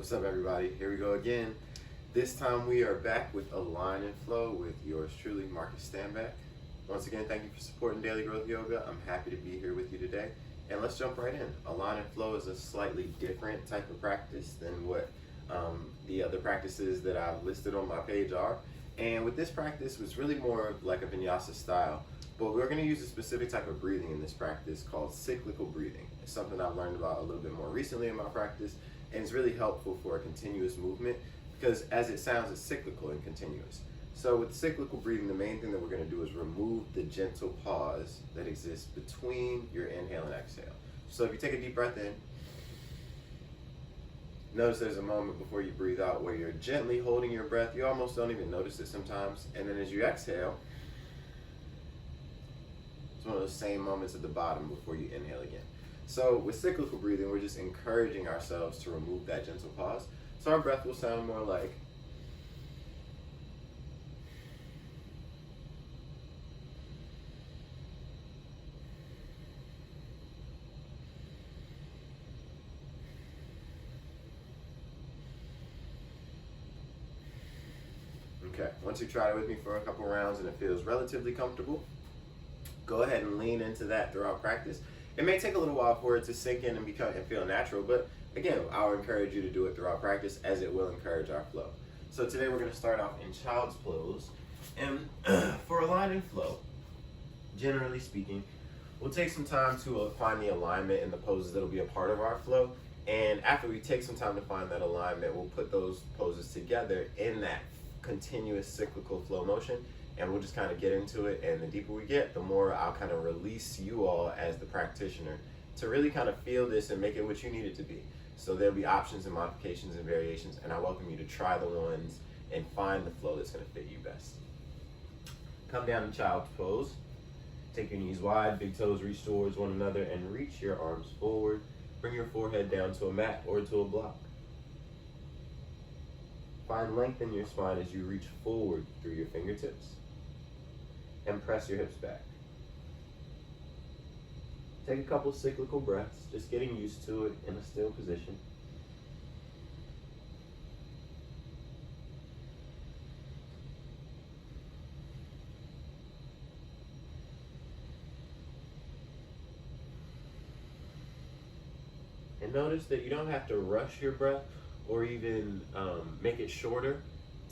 What's up, everybody? Here we go again. This time we are back with Align and Flow with yours truly, Marcus Stanback. Once again, thank you for supporting Daily Growth Yoga. I'm happy to be here with you today. And let's jump right in. Align and Flow is a slightly different type of practice than what the other practices that I've listed on my page are. And with this practice, it's really more like a vinyasa style. But we're going to use a specific type of breathing in this practice called cyclical breathing. It's something I've learned about a little bit more recently in my practice. And it's really helpful for a continuous movement because as it sounds, it's cyclical and continuous. So with cyclical breathing, the main thing that we're going to do is remove the gentle pause that exists between your inhale and exhale. So if you take a deep breath in, notice there's a moment before you breathe out where you're gently holding your breath. You almost don't even notice it sometimes. And then as you exhale, it's one of those same moments at the bottom before you inhale again. So with cyclical breathing, we're just encouraging ourselves to remove that gentle pause. So our breath will sound more like okay. Once you try it with me for a couple rounds and it feels relatively comfortable, go ahead and lean into that throughout practice. It may take a little while for it to sink in and feel natural, but again, I'll encourage you to do it throughout practice as it will encourage our flow. So today we're going to start off in child's pose. And for Align and Flow, generally speaking, we'll take some time to find the alignment in the poses that will be a part of our flow. And after we take some time to find that alignment, we'll put those poses together in that continuous cyclical flow motion. And we'll just kind of get into it, and the deeper we get, the more I'll kind of release you all as the practitioner to really kind of feel this and make it what you need it to be. So there'll be options and modifications and variations, and I welcome you to try the ones and find the flow that's going to fit you best. Come down in child's pose. Take your knees wide, big toes reach towards one another, and reach your arms forward. Bring your forehead down to a mat or to a block. Find length in your spine as you reach forward through your fingertips. And press your hips back. Take a couple cyclical breaths, just getting used to it in a still position. And notice that you don't have to rush your breath or even make it shorter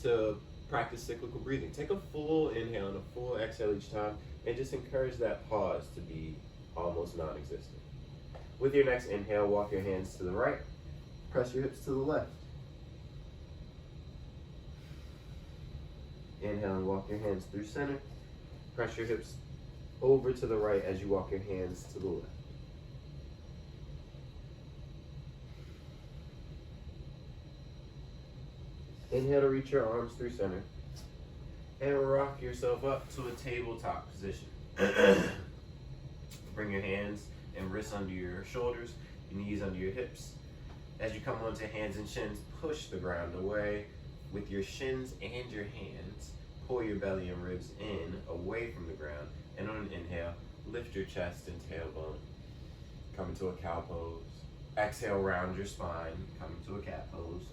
to practice cyclical breathing. Take a full inhale and a full exhale each time and just encourage that pause to be almost non-existent. With your next inhale, walk your hands to the right, press your hips to the left. Inhale and walk your hands through center. Press your hips over to the right as you walk your hands to the left. Inhale to reach your arms through center. And rock yourself up to a tabletop position. Bring your hands and wrists under your shoulders, your knees under your hips. As you come onto hands and shins, push the ground away. With your shins and your hands, pull your belly and ribs in, away from the ground. And on an inhale, lift your chest and tailbone. Come into a cow pose. Exhale, round your spine. Come into a cat pose.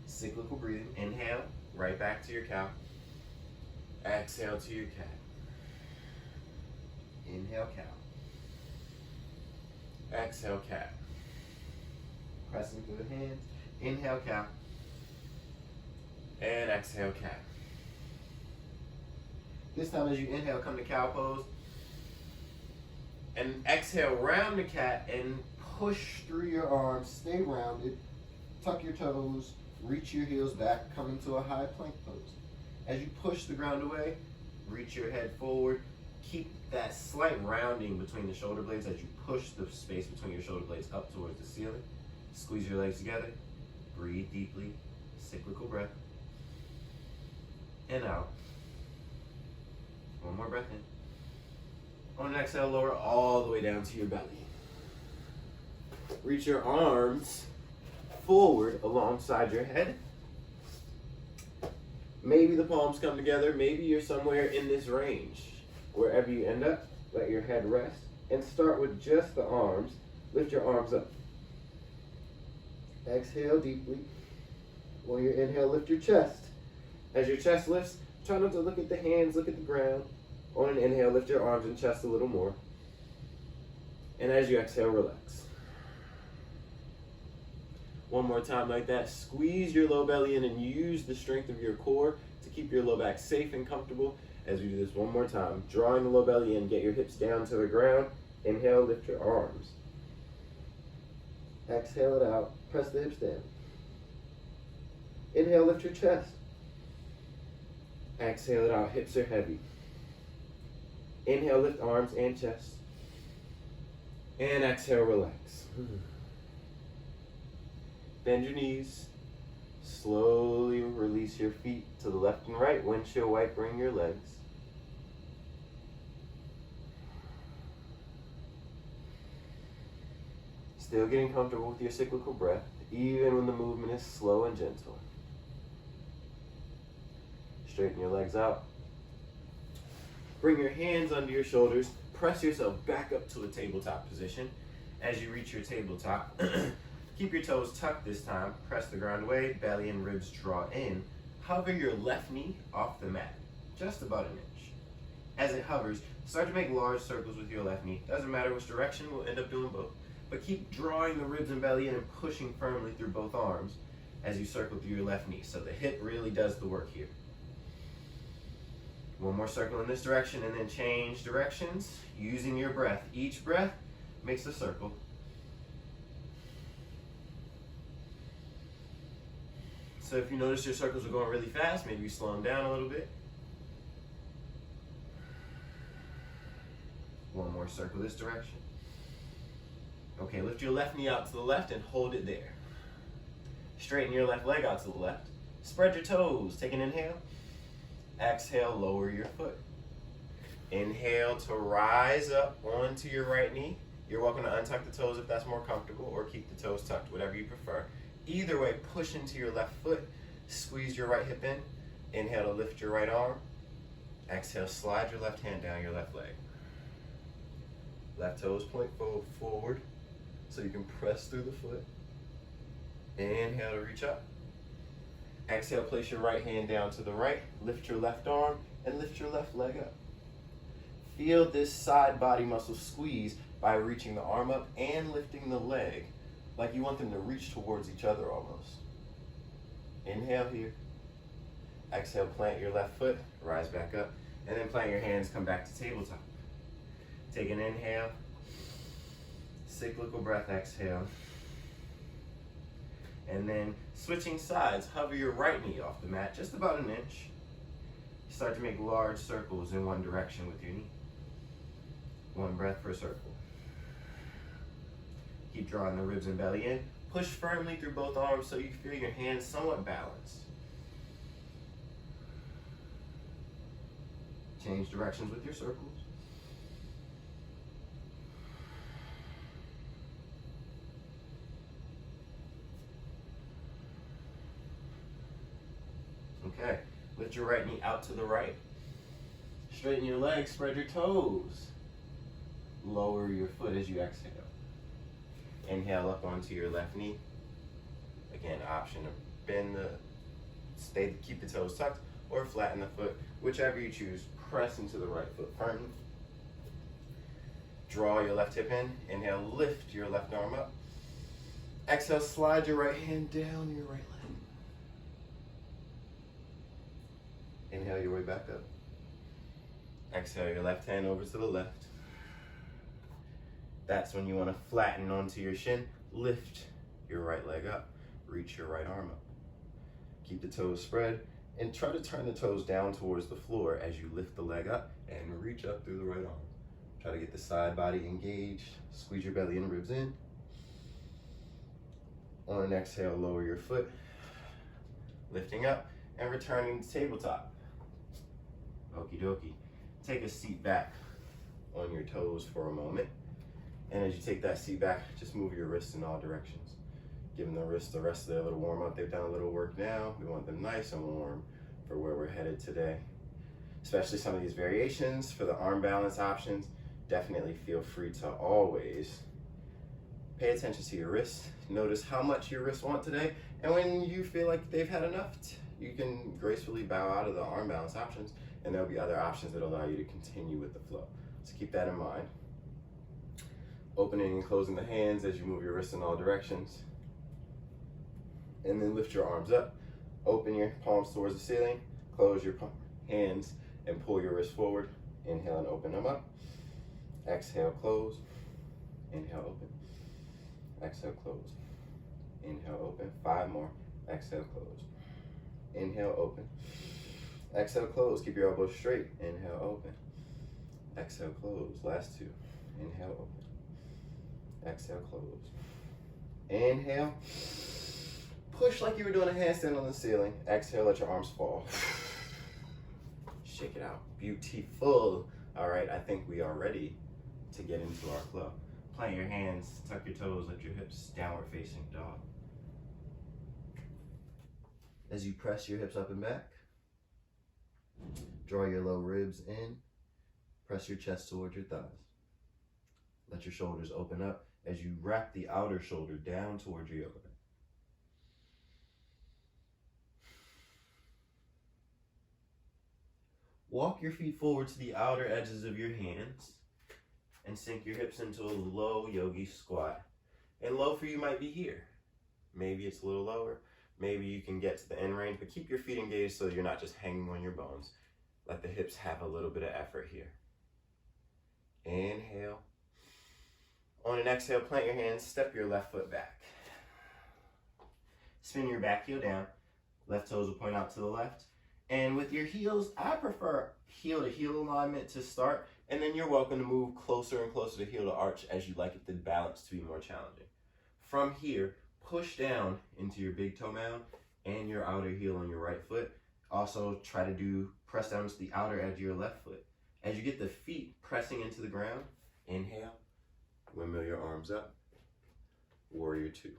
Cyclical breathing. Inhale, right back to your cow. Exhale to your cat. Inhale, cow. Exhale, cat. Pressing through the hands. Inhale, cow. And exhale, cat. This time as you inhale, come to cow pose. And exhale, round the cat and push through your arms. Stay rounded. Tuck your toes. Reach your heels back, come into a high plank pose. As you push the ground away, reach your head forward. Keep that slight rounding between the shoulder blades as you push the space between your shoulder blades up towards the ceiling. Squeeze your legs together. Breathe deeply. Cyclical breath. And out. One more breath in. On an exhale, lower all the way down to your belly. Reach your arms forward alongside your head. Maybe the palms come together. Maybe you're somewhere in this range. Wherever you end up, let your head rest and start with just the arms. Lift your arms up. Exhale deeply. On your inhale, lift your chest. As your chest lifts, try not to look at the hands, look at the ground. On an inhale, lift your arms and chest a little more. And as you exhale, relax. One more time like that. Squeeze your low belly in and use the strength of your core to keep your low back safe and comfortable. As we do this one more time, drawing the low belly in, get your hips down to the ground. Inhale, lift your arms. Exhale it out, press the hips down. Inhale, lift your chest. Exhale it out, hips are heavy. Inhale, lift arms and chest. And exhale, relax. Bend your knees. Slowly release your feet to the left and right. Windshield wipering your legs. Still getting comfortable with your cyclical breath, even when the movement is slow and gentle. Straighten your legs out. Bring your hands under your shoulders. Press yourself back up to a tabletop position. As you reach your tabletop, keep your toes tucked this time. Press the ground away, belly and ribs draw in. Hover your left knee off the mat, just about an inch. As it hovers, start to make large circles with your left knee. Doesn't matter which direction, we'll end up doing both. But keep drawing the ribs and belly in and pushing firmly through both arms as you circle through your left knee. So the hip really does the work here. One more circle in this direction and then change directions using your breath. Each breath makes a circle. So if you notice your circles are going really fast, maybe you slow them down a little bit. One more circle this direction. Okay, lift your left knee out to the left and hold it there. Straighten your left leg out to the left. Spread your toes. Take an inhale. Exhale, lower your foot. Inhale to rise up onto your right knee. You're welcome to untuck the toes if that's more comfortable, or keep the toes tucked, whatever you prefer. Either way, push into your left foot. Squeeze your right hip in. Inhale to lift your right arm. Exhale, slide your left hand down your left leg. Left toes point forward so you can press through the foot. Inhale to reach up. Exhale, place your right hand down to the right. Lift your left arm and lift your left leg up. Feel this side body muscle squeeze by reaching the arm up and lifting the leg, like you want them to reach towards each other almost. Inhale here. Exhale, plant your left foot, rise back up, and then plant your hands, come back to tabletop. Take an inhale, cyclical breath, exhale. And then switching sides, hover your right knee off the mat, just about an inch. Start to make large circles in one direction with your knee. One breath per circle. Keep drawing the ribs and belly in. Push firmly through both arms so you feel your hands somewhat balanced. Change directions with your circles. Okay, lift your right knee out to the right. Straighten your legs, spread your toes. Lower your foot as you exhale. Inhale up onto your left knee. Again, option to bend keep the toes tucked, or flatten the foot, whichever you choose. Press into the right foot firmly. Draw your left hip in. Inhale, lift your left arm up. Exhale, slide your right hand down your right leg. Inhale your way back up. Exhale your left hand over to the left. That's when you want to flatten onto your shin. Lift your right leg up. Reach your right arm up. Keep the toes spread and try to turn the toes down towards the floor as you lift the leg up and reach up through the right arm. Try to get the side body engaged. Squeeze your belly and ribs in. On an exhale, lower your foot. Lifting up and returning to tabletop. Okie dokie. Take a seat back on your toes for a moment. And as you take that seat back, just move your wrists in all directions. Giving the wrists the rest of their little warm up. They've done a little work now. We want them nice and warm for where we're headed today. Especially some of these variations for the arm balance options. Definitely feel free to always Pay attention to your wrists. Notice how much your wrists want today. And when you feel like they've had enough, you can gracefully bow out of the arm balance options, and there'll be other options that allow you to continue with the flow. So keep that in mind. Opening and closing the hands as you move your wrists in all directions. And then lift your arms up. Open your palms towards the ceiling. Close your hands and pull your wrists forward. Inhale and open them up. Exhale, close. Inhale, open. Exhale, close. Inhale, open. 5 more. Exhale, close. Inhale, open. Exhale, close. Keep your elbows straight. Inhale, open. Exhale, close. Last 2. Inhale, open. Exhale, close. Inhale. Push like you were doing a handstand on the ceiling. Exhale, let your arms fall. Shake it out. Beautiful. All right, I think we are ready to get into our flow. Plant your hands, tuck your toes, lift your hips, downward facing dog. As you press your hips up and back, draw your low ribs in, press your chest towards your thighs. Let your shoulders open up as you wrap the outer shoulder down towards your yoga mat. Walk your feet forward to the outer edges of your hands and sink your hips into a low yogi squat. And low for you might be here. Maybe it's a little lower. Maybe you can get to the end range, but keep your feet engaged so you're not just hanging on your bones. Let the hips have a little bit of effort here. Inhale. On an exhale, plant your hands, step your left foot back. Spin your back heel down. Left toes will point out to the left. And with your heels, I prefer heel to heel alignment to start, and then you're welcome to move closer and closer to heel to arch as you like it, the balance to be more challenging. From here, push down into your big toe mound and your outer heel on your right foot. Also try to press down to the outer edge of your left foot. As you get the feet pressing into the ground, inhale, windmill your arms up, warrior 2.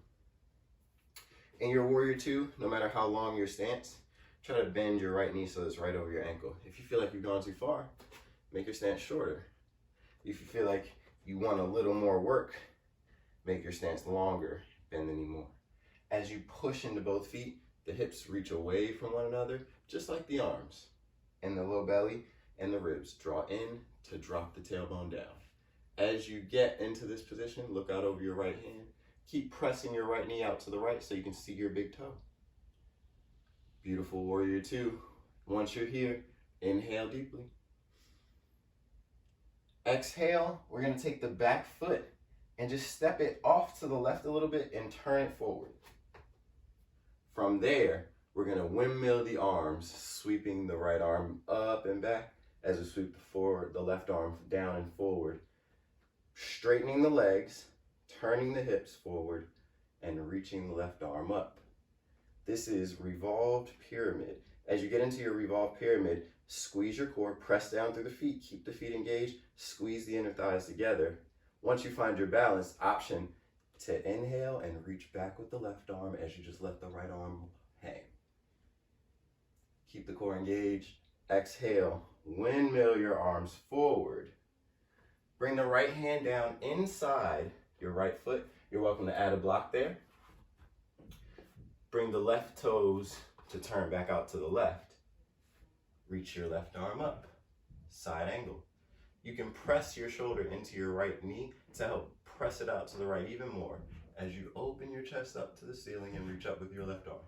In your warrior 2, no matter how long your stance, try to bend your right knee so it's right over your ankle. If you feel like you've gone too far, make your stance shorter. If you feel like you want a little more work, make your stance longer, bend the knee more. As you push into both feet, the hips reach away from one another, just like the arms. And the low belly and the ribs draw in to drop the tailbone down. As you get into this position, look out over your right hand. Keep pressing your right knee out to the right so you can see your big toe. Beautiful warrior 2. Once you're here, inhale deeply. Exhale, we're going to take the back foot and just step it off to the left a little bit and turn it forward. From there, we're going to windmill the arms, sweeping the right arm up and back as we sweep the left arm down and forward. Straightening the legs, turning the hips forward, and reaching the left arm up. This is revolved pyramid. As you get into your revolved pyramid, squeeze your core, press down through the feet, keep the feet engaged, squeeze the inner thighs together. Once you find your balance, option to inhale and reach back with the left arm as you just let the right arm hang. Keep the core engaged. Exhale, windmill your arms forward. Bring the right hand down inside your right foot. You're welcome to add a block there. Bring the left toes to turn back out to the left. Reach your left arm up, side angle. You can press your shoulder into your right knee to help press it out to the right even more as you open your chest up to the ceiling and reach up with your left arm.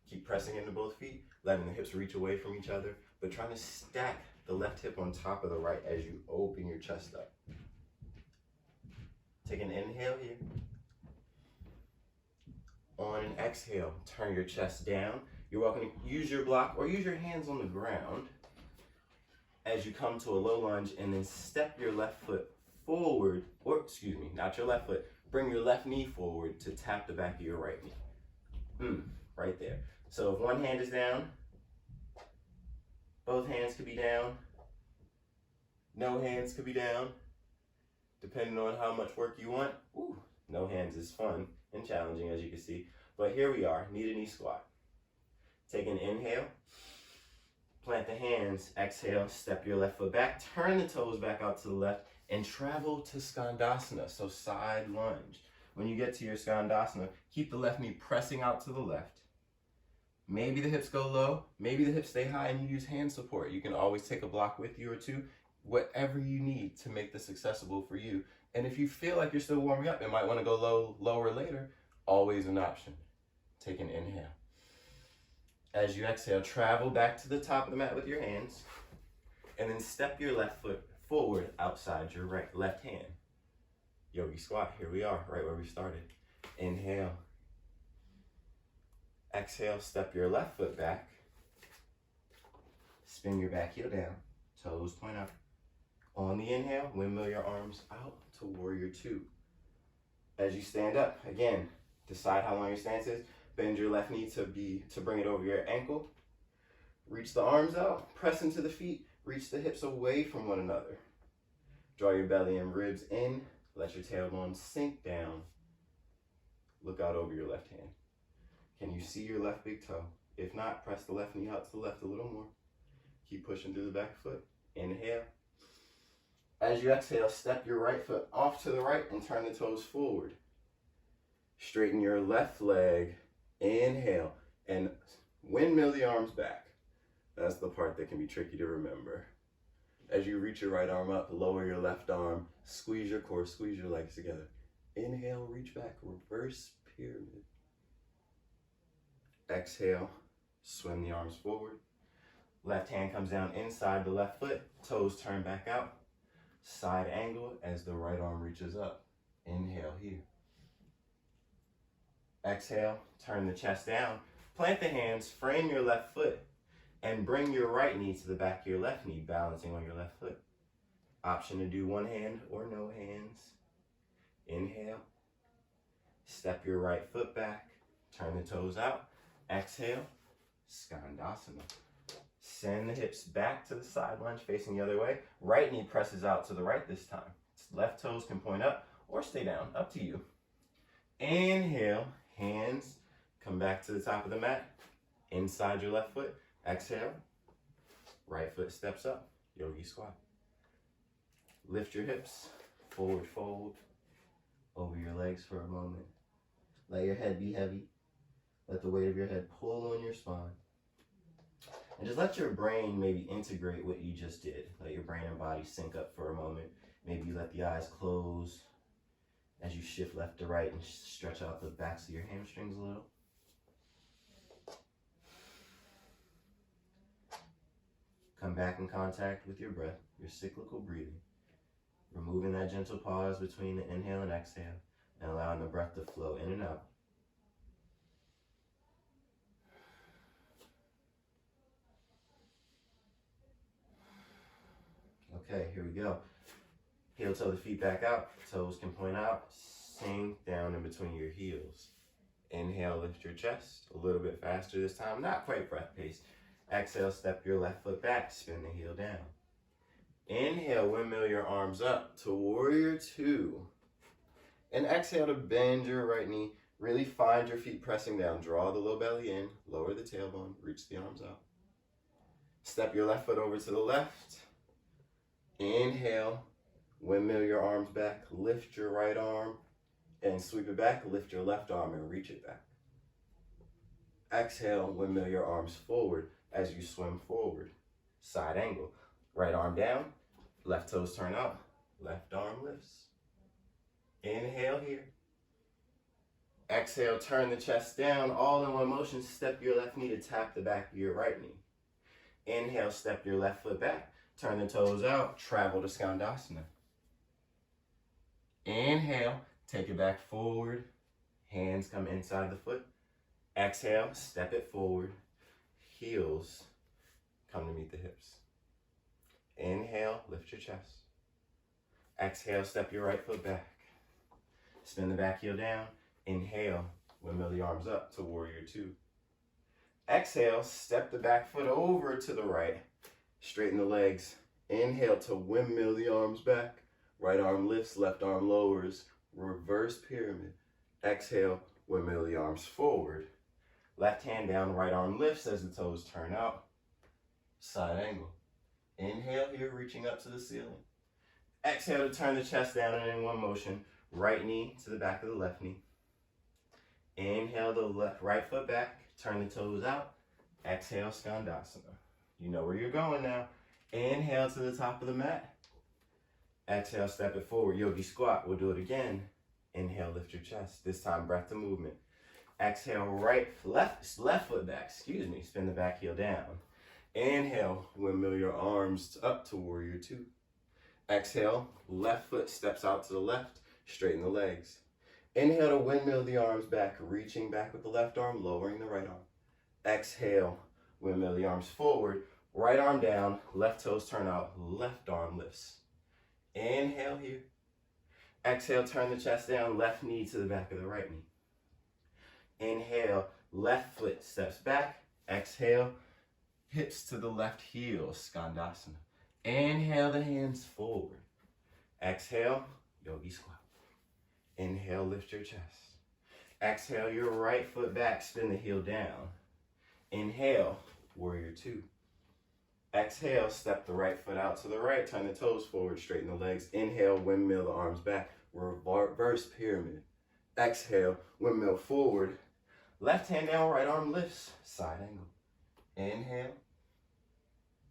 Keep pressing into both feet, letting the hips reach away from each other, but trying to stack the left hip on top of the right as you open your chest up. Take an inhale here. On an exhale, turn your chest down. You're welcome to use your block or use your hands on the ground as you come to a low lunge, and then step your left foot forward, or excuse me, not your left foot, bring your left knee forward to tap the back of your right knee. Right there. So if one hand is down, both hands could be down, no hands could be down, depending on how much work you want. No hands is fun and challenging, as you can see. But here we are, knee to knee squat. Take an inhale, plant the hands, exhale, step your left foot back, turn the toes back out to the left, and travel to Skandasana, so side lunge. When you get to your Skandasana, keep the left knee pressing out to the left. Maybe the hips go low, maybe the hips stay high and you use hand support. You can always take a block with you or two, whatever you need to make this accessible for you. And if you feel like you're still warming up and might want to go lower later, always an option. Take an inhale. As you exhale, travel back to the top of the mat with your hands, and then step your left foot forward outside your left hand. Yogi squat, here we are, right where we started. Inhale. Exhale, step your left foot back. Spin your back heel down, toes point up. On the inhale, windmill your arms out to warrior two. As you stand up, again, decide how long your stance is. Bend your left knee to bring it over your ankle. Reach the arms out, press into the feet, reach the hips away from one another. Draw your belly and ribs in, let your tailbone sink down. Look out over your left hand. Can you see your left big toe? If not, press the left knee out to the left a little more. Keep pushing through the back foot. Inhale. As you exhale, step your right foot off to the right and turn the toes forward. Straighten your left leg. Inhale and windmill the arms back. That's the part that can be tricky to remember. As you reach your right arm up, lower your left arm, squeeze your core, squeeze your legs together. Inhale, reach back, reverse pyramid. Exhale, swim the arms forward. Left hand comes down inside the left foot, toes turn back out. Side angle as the right arm reaches up. Inhale here. Exhale, turn the chest down. Plant the hands, frame your left foot, and bring your right knee to the back of your left knee, balancing on your left foot. Option to do one hand or no hands. Inhale. Step your right foot back. Turn the toes out. Exhale. Skandasana. Send the hips back to the side lunge, facing the other way. Right knee presses out to the right this time. Left toes can point up or stay down, up to you. Inhale. Hands come back to the top of the mat. Inside your left foot. Exhale. Right foot steps up. Yogi squat. Lift your hips. Forward fold. Over your legs for a moment. Let your head be heavy. Let the weight of your head pull on your spine. And just let your brain maybe integrate what you just did. Let your brain and body sync up for a moment. Maybe you let the eyes close as you shift left to right and stretch out the backs of your hamstrings a little. Come back in contact with your breath, your cyclical breathing. Removing that gentle pause between the inhale and exhale and allowing the breath to flow in and out. Okay, here we go. Heel toe the feet back out, toes can point out, sink down in between your heels. Inhale, lift your chest, a little bit faster this time, not quite breath pace. Exhale, step your left foot back, spin the heel down. Inhale, windmill your arms up to warrior two. And exhale to bend your right knee, really find your feet pressing down. Draw the low belly in, lower the tailbone, reach the arms out. Step your left foot over to the left. Inhale, windmill your arms back, lift your right arm and sweep it back, lift your left arm and reach it back. Exhale, windmill your arms forward as you swim forward. Side angle, right arm down, left toes turn up, left arm lifts. Inhale here. Exhale, turn the chest down, all in one motion, step your left knee to tap the back of your right knee. Inhale, step your left foot back. Turn the toes out, travel to Skandasana. Inhale, take it back forward. Hands come inside the foot. Exhale, step it forward. Heels come to meet the hips. Inhale, lift your chest. Exhale, step your right foot back. Spin the back heel down. Inhale, windmill the arms up to warrior two. Exhale, step the back foot over to the right. Straighten the legs. Inhale to windmill the arms back. Right arm lifts, left arm lowers. Reverse pyramid. Exhale, windmill the arms forward. Left hand down, right arm lifts as the toes turn out. Side angle. Inhale here, reaching up to the ceiling. Exhale to turn the chest down and in one motion, right knee to the back of the left knee. Inhale the right foot back, turn the toes out. Exhale, Skandasana. You know where you're going now. Inhale to the top of the mat. Exhale, step it forward, yogi squat. We'll do it again. Inhale, lift your chest. This time, breath to movement. Exhale, left foot back, spin the back heel down. Inhale, windmill your arms up to warrior two. Exhale, left foot steps out to the left, straighten the legs. Inhale to windmill the arms back, reaching back with the left arm, lowering the right arm. Exhale, windmill the arms forward, right arm down, left toes turn out, left arm lifts. Inhale here. Exhale, turn the chest down, left knee to the back of the right knee. Inhale, left foot steps back. Exhale, hips to the left heel, Skandasana. Inhale the hands forward. Exhale, yogi squat. Inhale, lift your chest. Exhale, your right foot back, spin the heel down. Inhale, warrior two. Exhale, step the right foot out to the right, turn the toes forward, straighten the legs. Inhale, windmill the arms back, reverse pyramid. Exhale, windmill forward. Left hand down, right arm lifts, side angle. Inhale.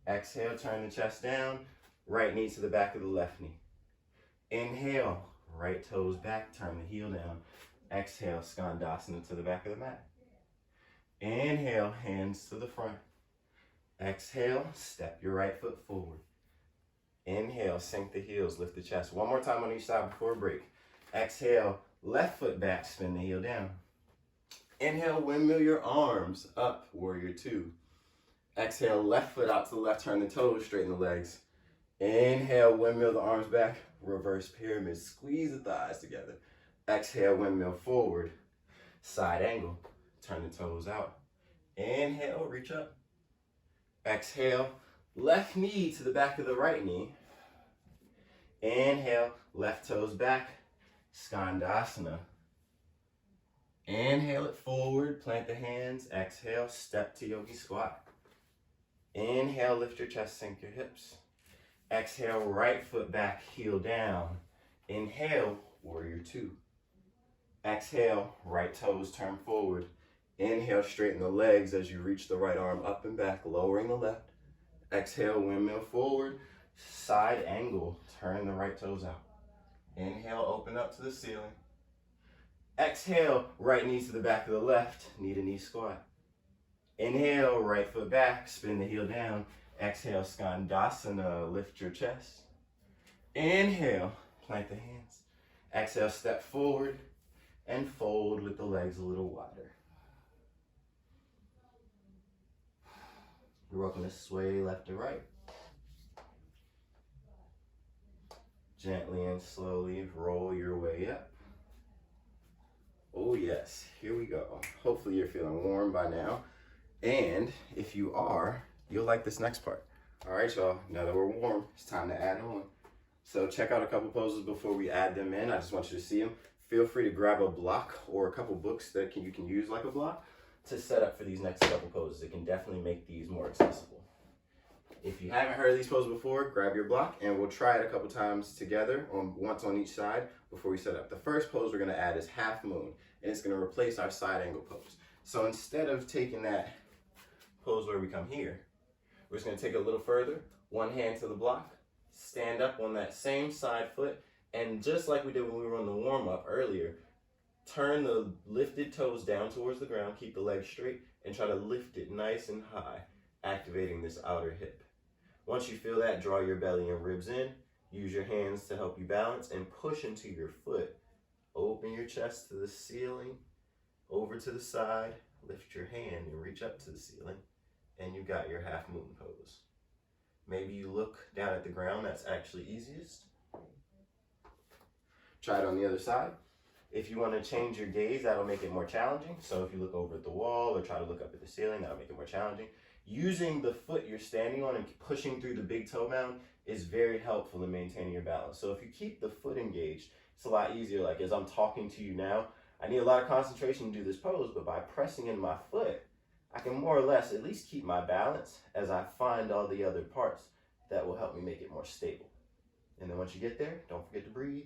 Exhale, turn the chest down, right knee to the back of the left knee. Inhale, right toes back, turn the heel down. Exhale, Skandasana to the back of the mat. Inhale, hands to the front. Exhale, step your right foot forward. Inhale, sink the heels, lift the chest. One more time on each side before a break. Exhale, left foot back, spin the heel down. Inhale, windmill your arms up, warrior two. Exhale, left foot out to the left, turn the toes, straighten the legs. Inhale, windmill the arms back, reverse pyramid, squeeze the thighs together. Exhale, windmill forward, side angle, turn the toes out. Inhale, reach up. Exhale, left knee to the back of the right knee. Inhale, left toes back, Skandasana. Inhale it forward, plant the hands. Exhale, step to yogi squat. Inhale, lift your chest, sink your hips. Exhale, right foot back, heel down. Inhale, warrior two. Exhale, right toes turn forward. Inhale, straighten the legs as you reach the right arm up and back, lowering the left. Exhale, windmill forward, side angle, turn the right toes out. Inhale, open up to the ceiling. Exhale, right knee to the back of the left, knee to knee squat. Inhale, right foot back, spin the heel down. Exhale, Skandasana, lift your chest. Inhale, plant the hands. Exhale, step forward and fold with the legs a little wider. You're welcome to sway left to right. Gently and slowly roll your way up. Oh yes, here we go. Hopefully you're feeling warm by now. And if you are, you'll like this next part. All right, y'all, now that we're warm, it's time to add on. So check out a couple poses before we add them in. I just want you to see them. Feel free to grab a block or a couple books that you can use like a block to set up for these next couple poses. It can definitely make these more accessible. If you haven't heard of these poses before, grab your block and we'll try it a couple times together, once on each side before we set up. The first pose we're gonna add is half moon, and it's gonna replace our side angle pose. So instead of taking that pose where we come here, we're just gonna take it a little further, one hand to the block, stand up on that same side foot, and just like we did when we were on the warm up earlier, turn the lifted toes down towards the ground, keep the legs straight, and try to lift it nice and high, activating this outer hip. Once you feel that, draw your belly and ribs in, use your hands to help you balance, and push into your foot. Open your chest to the ceiling, over to the side, lift your hand and reach up to the ceiling, and you got your half moon pose. Maybe you look down at the ground, that's actually easiest. Try it on the other side. If you want to change your gaze, that'll make it more challenging. So if you look over at the wall or try to look up at the ceiling, that'll make it more challenging. Using the foot you're standing on and pushing through the big toe mound is very helpful in maintaining your balance. So if you keep the foot engaged, it's a lot easier. Like as I'm talking to you now, I need a lot of concentration to do this pose, but by pressing in my foot, I can more or less at least keep my balance as I find all the other parts that will help me make it more stable. And then once you get there, don't forget to breathe.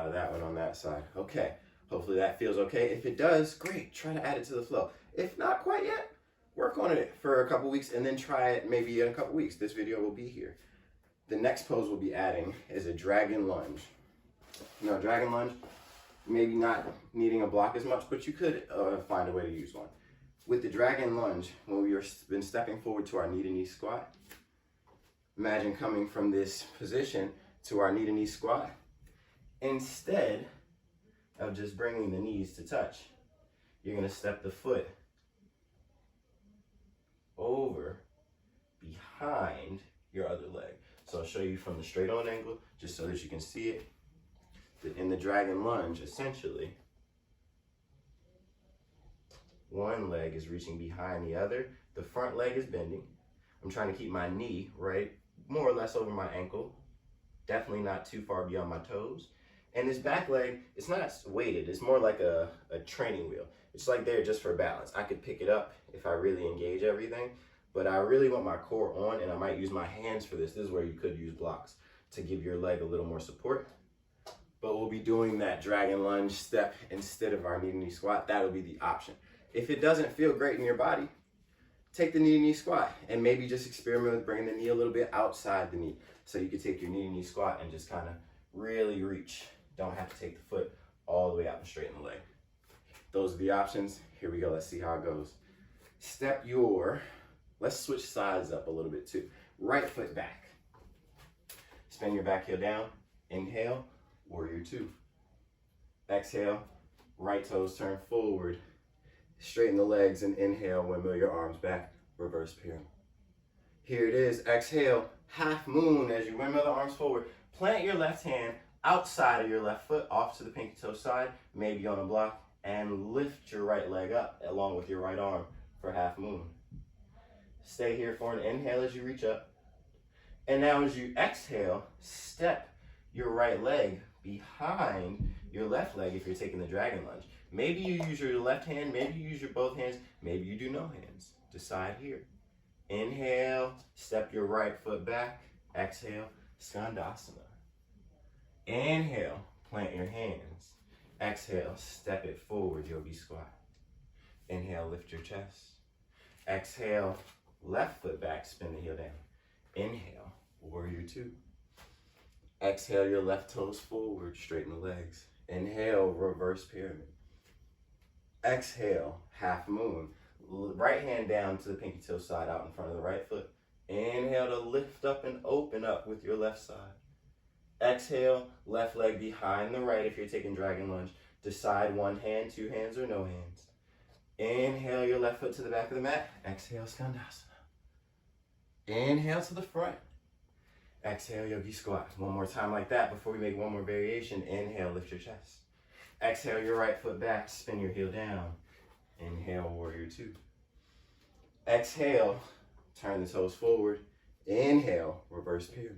out of that one on that side. Okay, hopefully that feels okay. If it does, great, try to add it to the flow. If not quite yet, work on it for a couple weeks and then try it maybe in a couple weeks. This video will be here. The next pose we'll be adding is a dragon lunge. Now, dragon lunge, maybe not needing a block as much, but you could find a way to use one. With the dragon lunge, when we've been stepping forward to our knee to knee squat, imagine coming from this position to our knee to knee squat. Instead of just bringing the knees to touch, you're going to step the foot over behind your other leg. So I'll show you from the straight on angle, just so that you can see it. That in the dragon lunge, essentially, one leg is reaching behind the other. The front leg is bending. I'm trying to keep my knee right more or less over my ankle. Definitely not too far beyond my toes. And this back leg, it's not weighted. It's more like a training wheel. It's like there just for balance. I could pick it up if I really engage everything, but I really want my core on, and I might use my hands for this. This is where you could use blocks to give your leg a little more support. But we'll be doing that dragon lunge step instead of our knee to knee squat. That'll be the option. If it doesn't feel great in your body, take the knee to knee squat and maybe just experiment with bringing the knee a little bit outside the knee. So you could take your knee to knee squat and just kind of really reach. Don't have to take the foot all the way out and straighten the leg. Those are the options. Here we go. Let's see how it goes. Let's switch sides up a little bit too. Right foot back. Spin your back heel down. Inhale, warrior two. Exhale, right toes turn forward. Straighten the legs and inhale, windmill your arms back, reverse pyramid. Here it is. Exhale, half moon as you windmill the arms forward. Plant your left hand outside of your left foot, off to the pinky toe side, maybe on a block, and lift your right leg up along with your right arm for half moon. Stay here for an inhale as you reach up. And now as you exhale, step your right leg behind your left leg if you're taking the dragon lunge. Maybe you use your left hand, maybe you use your both hands, maybe you do no hands. Decide here. Inhale, step your right foot back. Exhale, Skandasana. Inhale, plant your hands. Exhale, step it forward, yogi squat. Inhale, lift your chest. Exhale, left foot back, spin the heel down. Inhale, warrior two. Exhale, your left toes forward, straighten the legs. Inhale, reverse pyramid. Exhale, half moon. Right hand down to the pinky toe side out in front of the right foot. Inhale to lift up and open up with your left side. Exhale, left leg behind the right if you're taking dragon lunge. Decide one hand, two hands, or no hands. Inhale your left foot to the back of the mat. Exhale, Skandasana. Inhale to the front. Exhale, yogi squat. One more time like that before we make one more variation. Inhale, lift your chest. Exhale your right foot back, spin your heel down. Inhale, warrior two. Exhale, turn the toes forward. Inhale, reverse pyramid.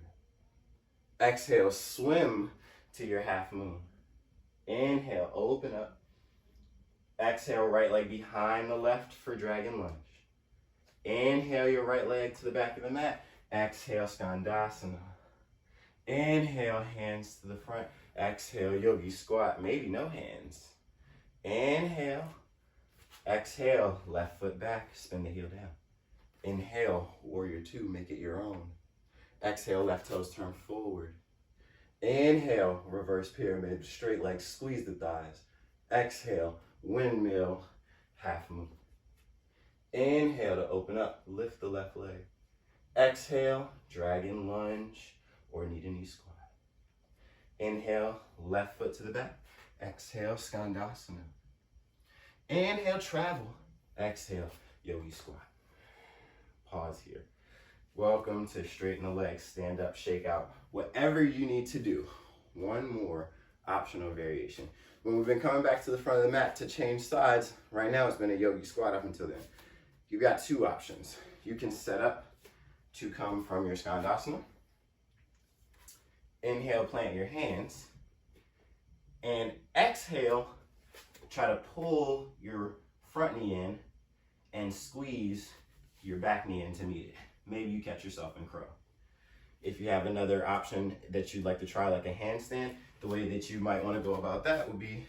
Exhale, swim to your half moon. Inhale, open up. Exhale, right leg behind the left for dragon lunge. Inhale your right leg to the back of the mat. Exhale, Skandasana. Inhale, hands to the front. Exhale, yogi squat, maybe no hands. Inhale. Exhale, left foot back, spin the heel down. Inhale, warrior two, make it your own. Exhale, left toes turn forward. Inhale, reverse pyramid, straight legs, squeeze the thighs. Exhale, windmill, half moon. Inhale to open up, lift the left leg. Exhale, dragon lunge or knee to knee squat. Inhale, left foot to the back. Exhale, Skandasana. Inhale, travel. Exhale, yogi squat. Pause here. Welcome to straighten the legs, stand up, shake out, whatever you need to do. One more optional variation. When we've been coming back to the front of the mat to change sides, right now it's been a yogi squat up until then. You've got two options. You can set up to come from your Skandasana. Inhale, plant your hands. And exhale, try to pull your front knee in and squeeze your back knee in to meet it. Maybe you catch yourself in crow. If you have another option that you'd like to try, like a handstand, The way that you might want to go about that would be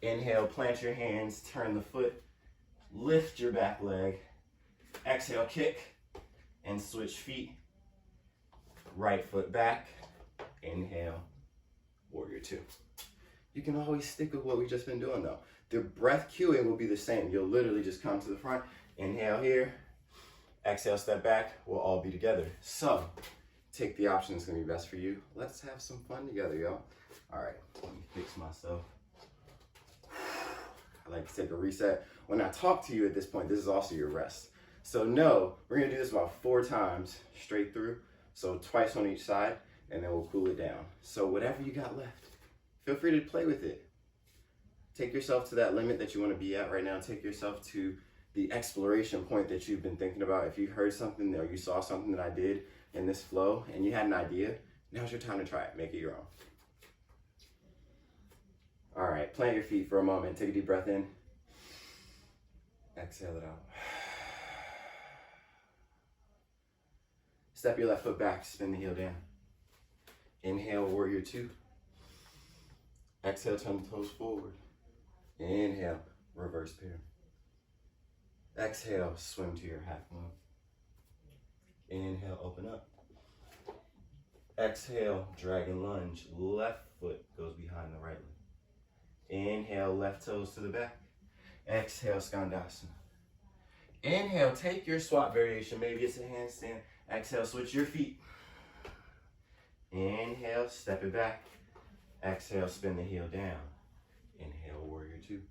inhale, plant your hands, turn the foot, lift your back leg, exhale, kick, and switch feet. Right foot back, inhale, warrior two. You can always stick with what we've just been doing though. The breath cueing will be the same. You'll literally just come to the front, inhale here, exhale, step back, we'll all be together. So, take the option that's gonna be best for you. Let's have some fun together, y'all. All right, let me fix myself. I like to take a reset. When I talk to you at this point, this is also your rest. So no, we're gonna do this about 4 times straight through. So twice on each side, and then we'll cool it down. So whatever you got left, feel free to play with it. Take yourself to that limit that you wanna be at right now. Take yourself to the exploration point that you've been thinking about. If you heard something or you saw something that I did in this flow and you had an idea, now's your time to try it. Make it your own. All right, plant your feet for a moment. Take a deep breath in. Exhale it out. Step your left foot back, spin the heel down. Inhale, warrior two. Exhale, turn the toes forward. Inhale, reverse pyramid. Exhale, swim to your half moon. Inhale, open up. Exhale, dragon lunge. Left foot goes behind the right leg. Inhale, left toes to the back. Exhale, skandasana. Inhale, take your squat variation. Maybe it's a handstand. Exhale, switch your feet. Inhale, step it back. Exhale, spin the heel down. Inhale, warrior two.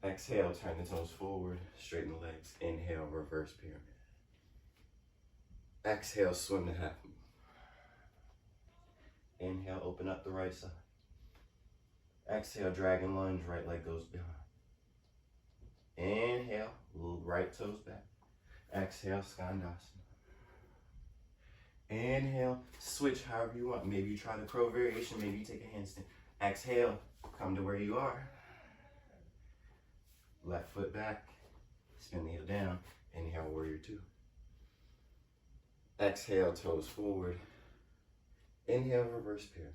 Exhale, turn the toes forward, straighten the legs. Inhale, reverse pyramid. Exhale, swim the half moon. Inhale, open up the right side. Exhale, dragon lunge, right leg goes behind. Inhale, right toes back. Exhale, skandasana. Inhale, switch however you want. Maybe you try the crow variation, maybe you take a handstand. Exhale, come to where you are. Left foot back, spin the heel down. Inhale, warrior two. Exhale, toes forward. Inhale, reverse pyramid.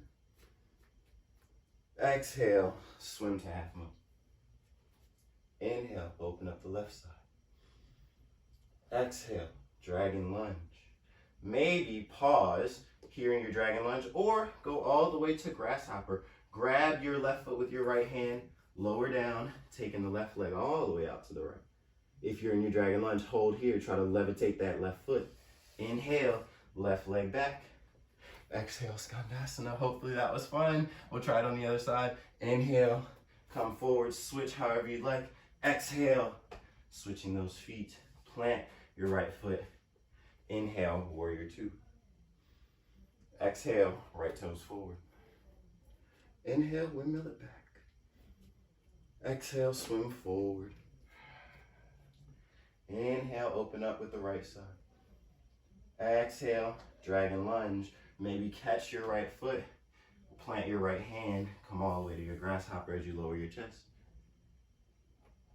Exhale, swim to half moon. Inhale, open up the left side. Exhale, dragon lunge. Maybe pause here in your dragon lunge or go all the way to grasshopper. Grab your left foot with your right hand, lower down, taking the left leg all the way out to the right. If you're in your dragon lunge, hold here, try to levitate that left foot. Inhale, left leg back. Exhale, skandasana. Hopefully that was fun. We'll try it on the other side. Inhale, come forward, switch however you'd like. Exhale, switching those feet. Plant your right foot. Inhale, warrior two. Exhale, right toes forward. Inhale, windmill it back. Exhale, swim forward. Inhale, open up with the right side. Exhale, dragon lunge. Maybe catch your right foot, plant your right hand, come all the way to your grasshopper as you lower your chest.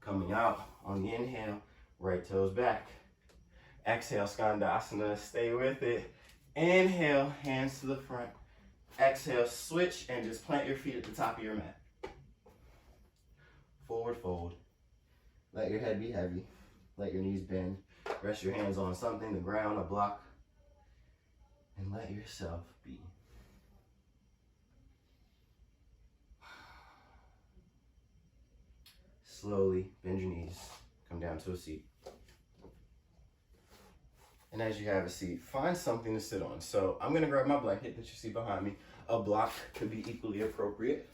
Coming out on the inhale, right toes back. Exhale, skandasana, stay with it. Inhale, hands to the front. Exhale, switch and just plant your feet at the top of your mat. Forward fold. Let your head be heavy. Let your knees bend. Rest your hands on something, the ground, a block. And let yourself be. Slowly bend your knees, come down to a seat. And as you have a seat, find something to sit on. So I'm gonna grab my blanket that you see behind me. A block could be equally appropriate.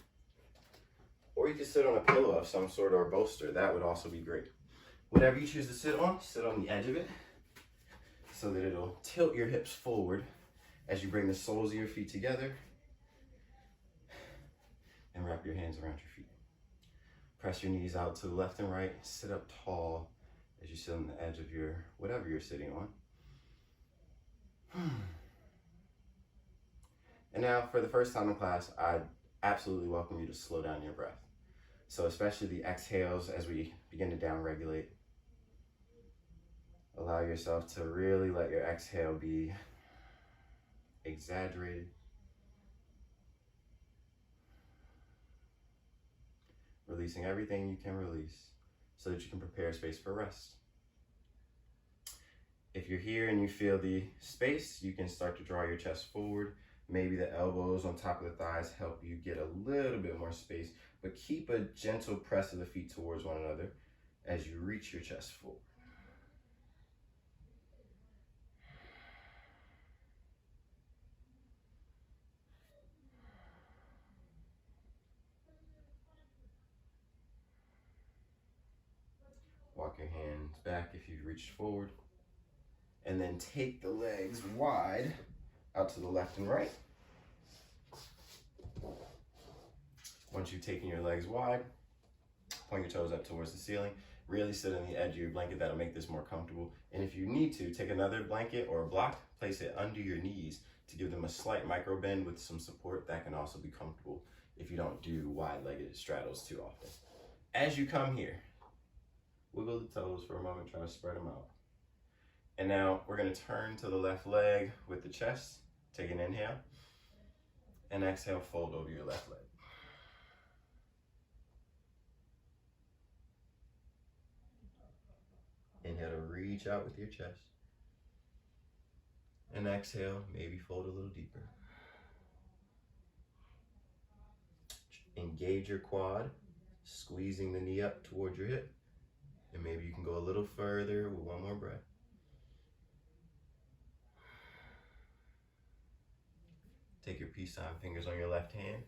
Or you could sit on a pillow of some sort or a bolster. That would also be great. Whatever you choose to sit on the edge of it so that it'll tilt your hips forward as you bring the soles of your feet together and wrap your hands around your feet. Press your knees out to the left and right. Sit up tall as you sit on the edge of your, whatever you're sitting on. And now for the first time in class, I absolutely welcome you to slow down your breath. So especially the exhales as we begin to down-regulate. Allow yourself to really let your exhale be exaggerated releasing everything you can release so that you can prepare space for rest. If you're here and you feel the space, you can start to draw your chest forward. Maybe the elbows on top of the thighs help you get a little bit more space, but keep a gentle press of the feet towards one another as you reach your chest forward. Walk your hands back if you've reached forward. And then take the legs wide out to the left and right. Once you've taken your legs wide, point your toes up towards the ceiling. Really sit on the edge of your blanket. That'll make this more comfortable. And if you need to, take another blanket or a block, place it under your knees to give them a slight micro bend with some support. That can also be comfortable if you don't do wide-legged straddles too often. As you come here, wiggle the toes for a moment, try to spread them out. And now we're going to turn to the left leg with the chest. Take an inhale. And exhale, fold over your left leg. Inhale to reach out with your chest. And exhale, maybe fold a little deeper. Engage your quad, squeezing the knee up towards your hip. And maybe you can go a little further with one more breath. Take your peace sign fingers on your left hand,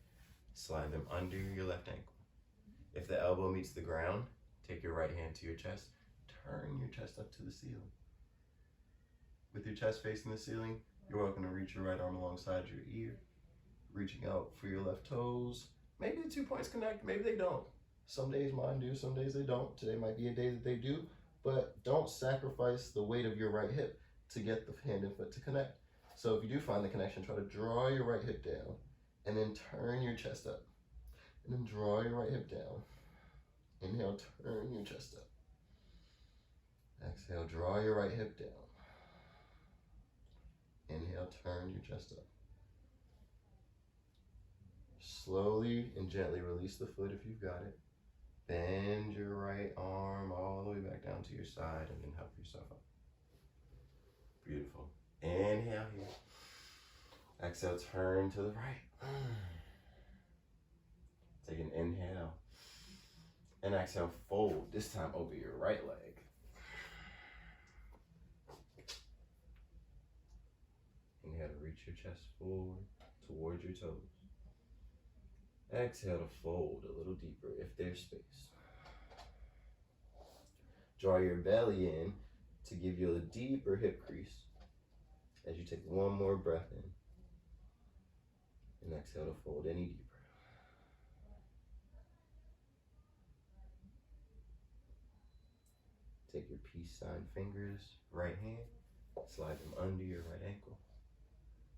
slide them under your left ankle. If the elbow meets the ground, take your right hand to your chest, turn your chest up to the ceiling. With your chest facing the ceiling, you're welcome to reach your right arm alongside your ear, reaching out for your left toes. Maybe the 2 points connect, maybe they don't. Some days mine do, some days they don't. Today might be a day that they do, but don't sacrifice the weight of your right hip to get the hand and foot to connect. So if you do find the connection, try to draw your right hip down and then turn your chest up. And then draw your right hip down. Inhale, turn your chest up. Exhale, draw your right hip down. Inhale, turn your chest up. Slowly and gently release the foot if you've got it. Bend your right arm all the way back down to your side and then help yourself up. Beautiful. Inhale here. Exhale, turn to the right. Take an inhale. And exhale, fold, this time over your right leg. Inhale to reach your chest forward towards your toes. Exhale to fold a little deeper if there's space. Draw your belly in to give you a deeper hip crease as you take one more breath in. And exhale to fold any deeper. Take your peace sign fingers, right hand, slide them under your right ankle.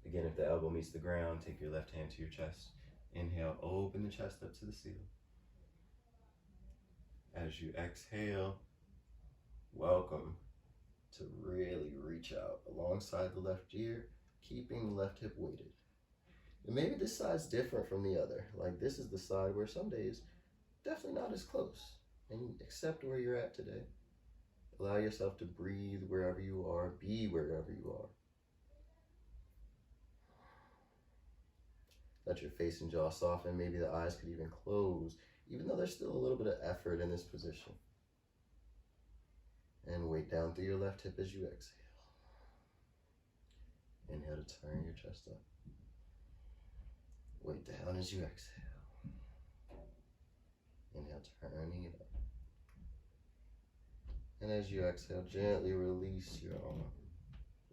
Again, if the elbow meets the ground, take your left hand to your chest. Inhale, open the chest up to the ceiling. As you exhale, welcome to really reach out alongside the left ear, keeping the left hip weighted. And maybe this side's different from the other. Like this is the side where some days, definitely not as close. And accept where you're at today. Allow yourself to breathe wherever you are, be wherever you are. Let your face and jaw soften. Maybe the eyes could even close, even though there's still a little bit of effort in this position. And weight down through your left hip as you exhale. Inhale to turn your chest up. Weight down as you exhale. Inhale, turning it up. And as you exhale, gently release your arm.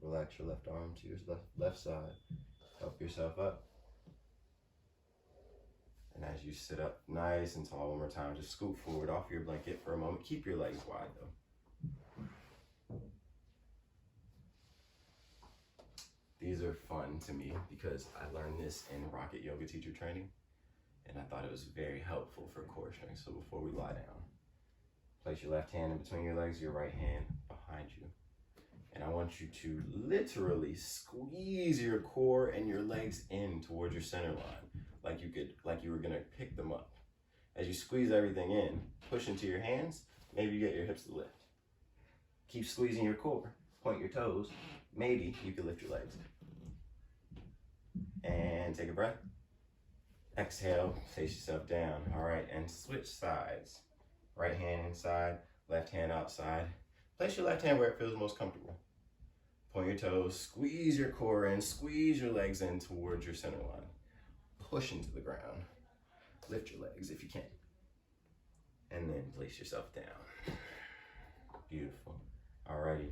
Relax your left arm to your left side. Help yourself up. And as you sit up nice and tall one more time, just scoot forward off your blanket for a moment. Keep your legs wide though. These are fun to me because I learned this in Rocket Yoga Teacher Training. And I thought it was very helpful for core strength. So before we lie down, place your left hand in between your legs, your right hand behind you. And I want you to literally squeeze your core and your legs in towards your center line, like you were gonna pick them up. As you squeeze everything in, push into your hands, maybe you get your hips to lift. Keep squeezing your core, point your toes, maybe you can lift your legs. And take a breath. Exhale, face yourself down. All right, and switch sides. Right hand inside, left hand outside. Place your left hand where it feels most comfortable. Point your toes, squeeze your core in, squeeze your legs in towards your center line. Push into the ground. Lift your legs if you can. And then place yourself down. Beautiful. Alrighty,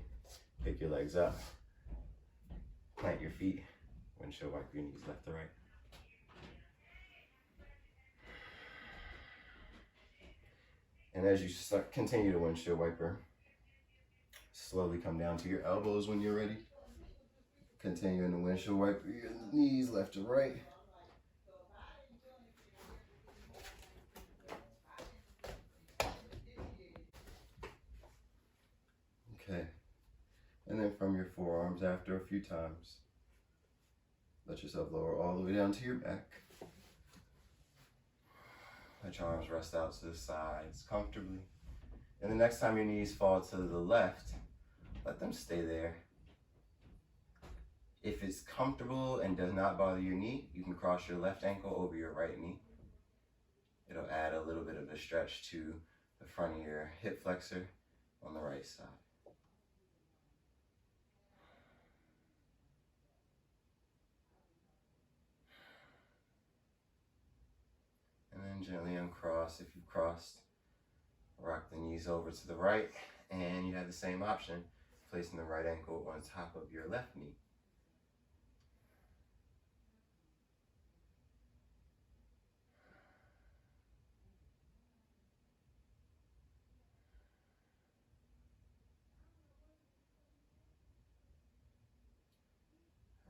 pick your legs up. Plant your feet. Windshield wipe your knees left to right. And as you continue to windshield wiper, slowly come down to your elbows when you're ready. Continuing to windshield wiper your knees left to right. Okay. And then from your forearms after a few times, let yourself lower all the way down to your back. Let your arms rest out to the sides comfortably. And the next time your knees fall to the left, let them stay there. If it's comfortable and does not bother your knee, you can cross your left ankle over your right knee. It'll add a little bit of a stretch to the front of your hip flexor on the right side. And then gently uncross. If you've crossed, rock the knees over to the right, and you have the same option, placing the right ankle on top of your left knee.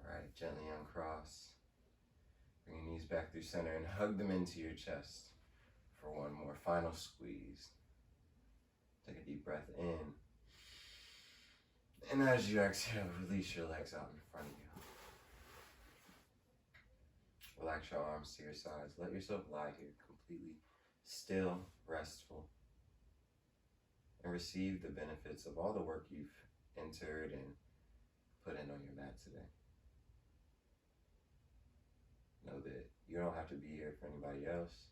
All right, gently uncross. Bring your knees back through center and hug them into your chest for one more final squeeze. Take a deep breath in. And as you exhale, release your legs out in front of you. Relax your arms to your sides. Let yourself lie here completely still, restful, and receive the benefits of all the work you've entered and put in on your mat today. Know that you don't have to be here for anybody else.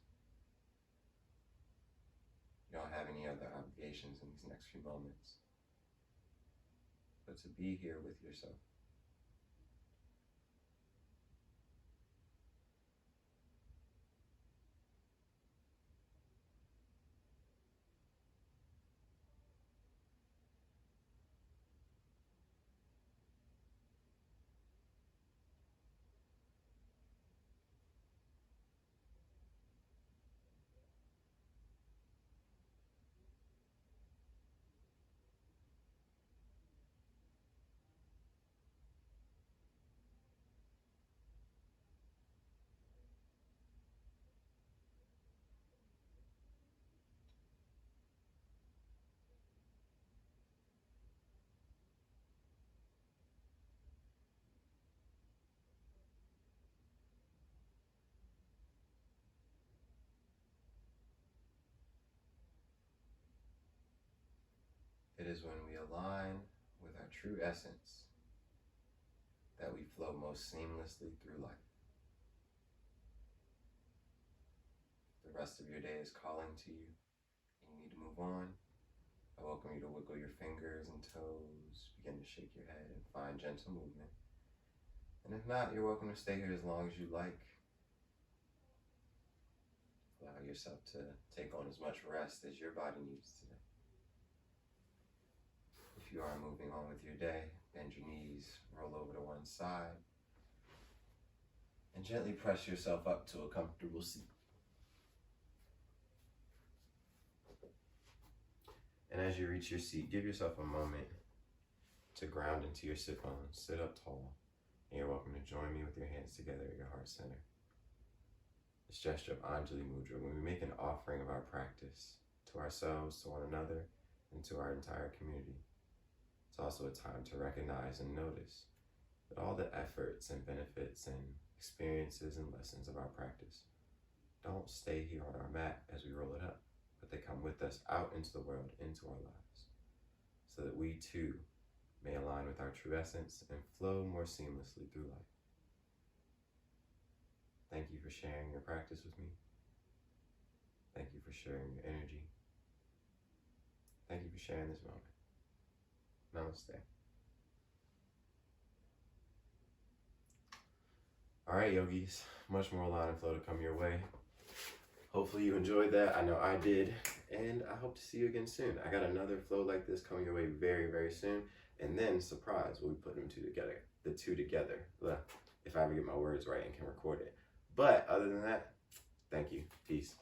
You don't have any other obligations in these next few moments, but to be here with yourself. It is when we align with our true essence that we flow most seamlessly through life. The rest of your day is calling to you, and you need to move on. I welcome you to wiggle your fingers and toes, begin to shake your head and find gentle movement. And if not, you're welcome to stay here as long as you like. Allow yourself to take on as much rest as your body needs today. If you are moving on with your day, bend your knees, roll over to one side, and gently press yourself up to a comfortable seat. And as you reach your seat, give yourself a moment to ground into your sit bones. Sit up tall, and you're welcome to join me with your hands together at your heart center. This gesture of Anjali Mudra, when we make an offering of our practice to ourselves, to one another, and to our entire community. It's also a time to recognize and notice that all the efforts and benefits and experiences and lessons of our practice don't stay here on our mat as we roll it up, but they come with us out into the world, into our lives, so that we too may align with our true essence and flow more seamlessly through life. Thank you for sharing your practice with me. Thank you for sharing your energy. Thank you for sharing this moment. Namaste. All right, yogis, much more line and flow to come your way. Hopefully you enjoyed that. I know I did, and I hope to see you again soon. I got another flow like this coming your way very, very soon. And then, surprise, we'll be putting the two together, if I ever get my words right and can record it. But other than that, thank you. Peace.